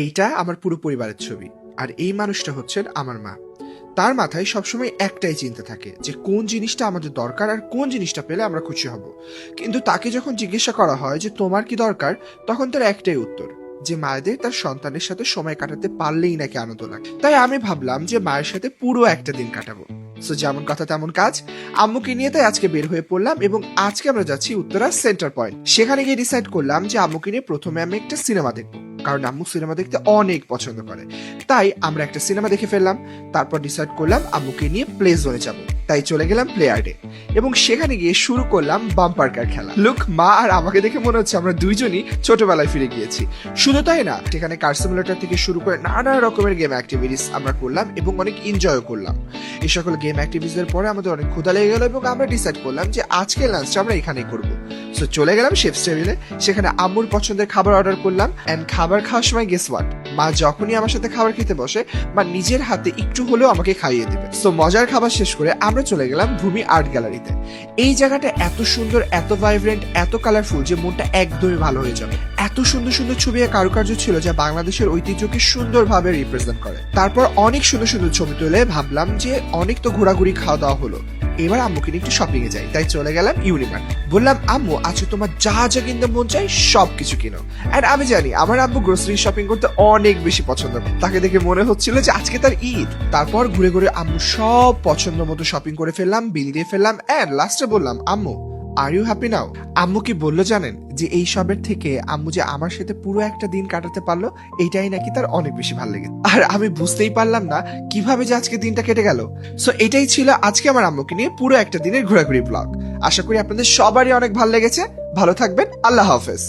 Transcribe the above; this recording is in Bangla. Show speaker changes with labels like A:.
A: এইটা আমার পুরো পরিবারের ছবি, আর এই মানুষটা হচ্ছেন আমার মা। তার মাথায় সবসময় একটাই চিন্তা থাকে যে কোন জিনিসটা আমাদের দরকার আর কোন জিনিসটা পেলে আমরা খুশি হব। কিন্তু তাকে যখন জিজ্ঞাসা করা হয় যে তোমার কি দরকার, তখন তার একটাই উত্তর, যে মায়েদের তার সন্তানের সাথে সময় কাটাতে পারলেই নাকি আনন্দ লাগে। তাই আমি ভাবলাম যে মায়ের সাথে পুরো একটা দিন কাটাবো। সো যেমন কথা তেমন কাজ, আম্মুকে নিয়ে তাই আজকে বের হয়ে পড়লাম এবং আজকে আমরা যাচ্ছি উত্তরা সেন্টার পয়েন্ট। সেখানে গিয়ে ডিসাইড করলাম যে আম্মুকে নিয়ে প্রথমে আমি একটা সিনেমা দেখবো, কারণ আম্মু সিনেমা দেখতে অনেক পছন্দ করে। তাই আমরা একটা সিনেমা দেখে ফেললাম। তারপর ডিসাইড করলাম আম্মুকে নিয়ে প্লে জোনে যাবো, তাই চলে গেলাম প্লে ইয়ার্ডে এবং সেখানে গিয়ে শুরু করলাম বাম্পার কার খেলা। লুক, মা আর আমাকে দেখে মনে হচ্ছে আমরা দুইজনই ছোটবেলায় ফিরে গিয়েছি। শুধু তাই না, সেখানে কার সিমুলেটর থেকে শুরু করে নানা রকমের গেম অ্যাক্টিভিটিস আমরা করলাম এবং অনেক এনজয়ও করলাম। এই সকল গেম অ্যাক্টিভিটিস এর পরে আমাদের অনেক ক্ষুধা লেগে গেল এবং আমরা ডিসাইড করলাম যে আজকে লাঞ্চটা আমরা এখানেই করবো। সো চলে গেলাম শেফস টেবিলে, সেখানে আম্মুর পছন্দের খাবার অর্ডার করলাম। এন্ড খাবার খাওয়ার সময় গেস হোয়াট, মা যখনই আমার সাথে খাবার খেতে বসে, মা নিজের হাতে একটু হলেও আমাকে খাইয়ে দিবে। সো মজার খাবার শেষ করে আমরা চলে গেলাম ভূমি আর্ট গ্যালারিতে। এই জায়গাটা এত সুন্দর, এত ভাইব্রেন্ট, এত কালারফুল যে মনটা একদমই ভালো হয়ে যাবে। এত সুন্দর সুন্দর ছবি আর কারুকার্য ছিল যা বাংলাদেশের ঐতিহ্যকে সুন্দরভাবে রিপ্রেজেন্ট করে। তারপর অনেক সুন্দর সুন্দর ছবি তুলে ভাবলাম যে অনেক তো ঘোরাঘুরি খাওয়া দাওয়া হলো, এবার আম্মুকে নিয়ে একটু শপিং এ যাই। তাই চলে গেলাম ইউনিমার্ট। বললাম আম্মু আজকে তোমার যা যা কিনতে মন চাই সব কিছু কিনো। এন্ড আমি জানি আমার আম্মু গ্রোসারি শপিং করতে অনেক বেশি পছন্দ করে, তাকে দেখে মনে হচ্ছিল যে আজকে তার ঈদ। তারপর ঘুরে ঘুরে আম্মু সব পছন্দ মতো শপিং করে ফেললাম, বিল দিয়ে ফেললাম। এন্ড লাস্টে বললাম আম্মু আর ইউ হ্যাপি নাও? আম্মু কি বললো জানেন, যে এই সবের থেকে আম্মু যে আমার সাথে পুরো একটা দিন কাটাতে পারলো, এইটাই নাকি তার অনেক বেশি ভালো লেগেছে। আর আমি বুঝতেই পারলাম না কিভাবে যে আজকে দিনটা কেটে গেল। সো এটাই ছিল আজকে আমার আম্মুকে নিয়ে পুরো একটা দিনের ঘোরাঘুরি ব্লগ। আশা করি আপনাদের সবারই অনেক ভালো লেগেছে। ভালো থাকবেন, আল্লাহ হাফেজ।